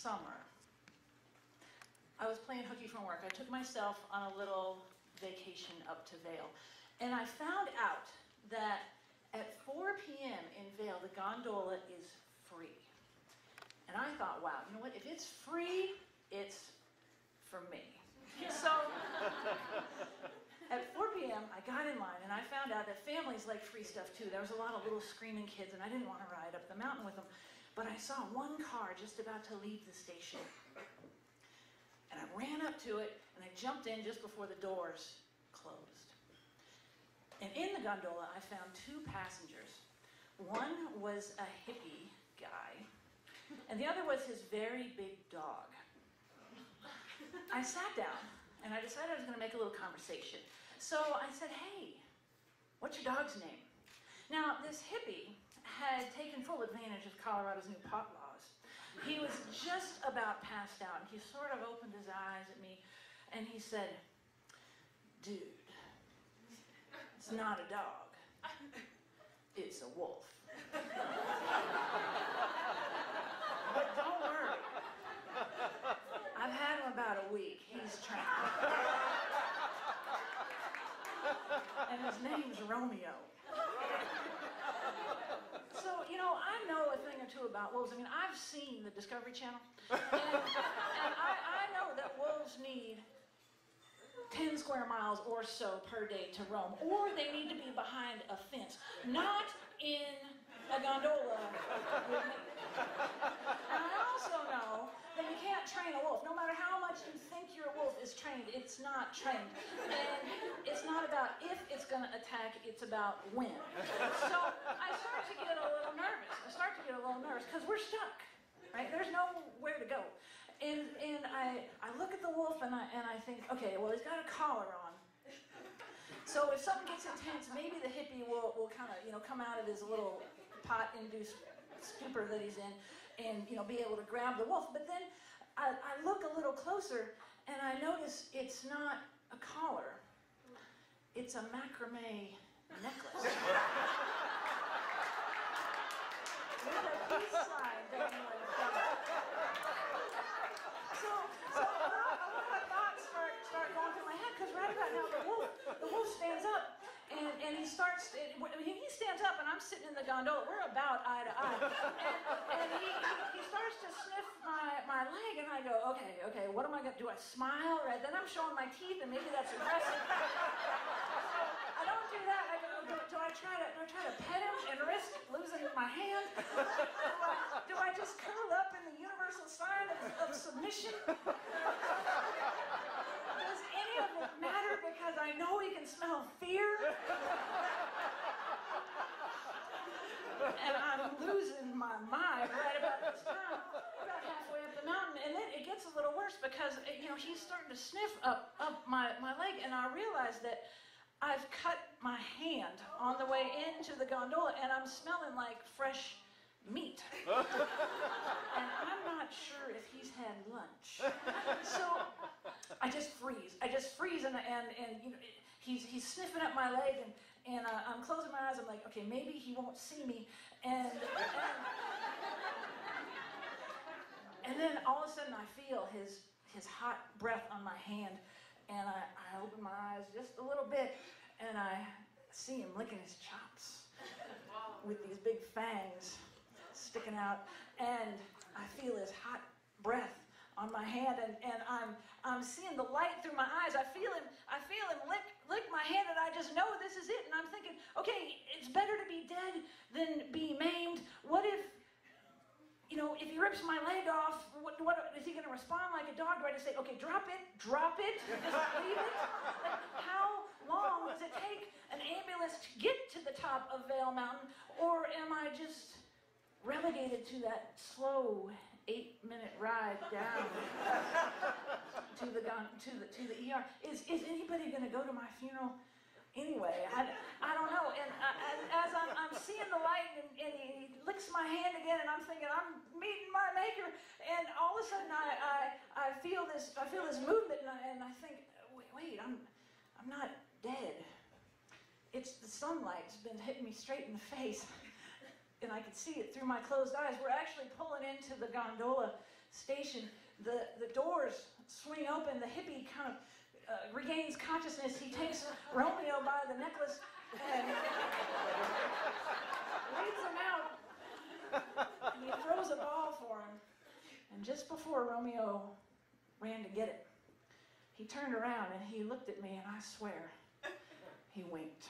summer, I was playing hooky from work. I took myself on a little vacation up to Vail. And I found out that at 4 p.m. in Vail, the gondola is free. And I thought, wow, you know what? If it's free, it's for me. So at 4 p.m., I got in line, and I found out that families like free stuff too. There was a lot of little screaming kids, and I didn't want to ride up the mountain with them. But I saw one car just about to leave the station. And I ran up to it, and I jumped in just before the doors closed. And in the gondola, I found 2 passengers. One was a hippie guy, and the other was his very big dog. I sat down, and I decided I was going to make a little conversation. So I said, hey, what's your dog's name? Now, this hippie had taken full advantage of Colorado's new pot laws. He was just about passed out, and he sort of opened his eyes at me, and he said, dude, it's not a dog, it's a wolf. But don't worry, I've had him about a week. He's trained. And his name's Romeo. So, you know, I know a thing or two about wolves. I mean, I've seen the Discovery Channel. And I know that wolves need 10 square miles or so per day to roam, or they need to be behind a fence, not in a gondola with me. And I also know that you can't train a wolf. No matter how much you think your wolf is trained, it's not trained. And it's not about if it's going to attack, it's about when. So I start to get a little nervous. Because we're stuck, right? There's nowhere to go. And I look at the wolf and I think, okay, well, he's got a collar on. So if something gets intense, maybe the hippie will kind of, you know, come out of his little pot-induced stupor that he's in and, you know, be able to grab the wolf. But then I look a little closer and I notice it's not a collar. It's a macrame necklace. With a peace sign down the So a lot of thoughts start going through my head, because right about now the wolf stands up and he starts, he stands up and I'm sitting in the gondola, we're about eye to eye, and he starts to sniff my leg, and I go, okay, what am I going to do? I smile, right? Then I'm showing my teeth, and maybe that's aggressive. I don't do that. I go, do I try to pet him and risk losing my hand? Do I just curl up in the universal sign of submission? Does any of it matter because I know he can smell fear? And I'm losing my mind right about this time, about halfway up the mountain. And then it gets a little worse because, you know, he's starting to sniff up my leg, and I realize that I've cut my hand on the way into the gondola, and I'm smelling like fresh meat. And I'm not sure if he's had lunch. So I just freeze, and you know, he's sniffing up my leg, and I'm closing my eyes. I'm like, okay, maybe he won't see me. And then all of a sudden I feel his hot breath on my hand. And I open my eyes just a little bit, and I see him licking his chops with these big fangs sticking out, and I feel his hot breath on my hand, and I'm seeing the light through my eyes. I feel him lick my hand, and I just know this is it. And I'm thinking, okay, it's better to be dead than be maimed. What if, you know, if he rips my leg off, what is he going to respond like a dog? Do I just say, okay, drop it, just leave it? Like, how long does it take an ambulance to get to the top of Vail Mountain, or am I just relegated to that slow 8-minute ride down to the ER? Is anybody going to go to my funeral? Anyway, I don't know, and as I'm seeing the light, and he licks my hand again, and I'm thinking I'm meeting my maker, and all of a sudden I feel this movement, and I think, wait, I'm not dead. It's the sunlight's been hitting me straight in the face, and I can see it through my closed eyes. We're actually pulling into the gondola station, the doors swing open, the hippie kind of regains consciousness. He takes Romeo by the necklace and leads him out. And he throws a ball for him. And just before Romeo ran to get it, he turned around and he looked at me, and I swear, he winked.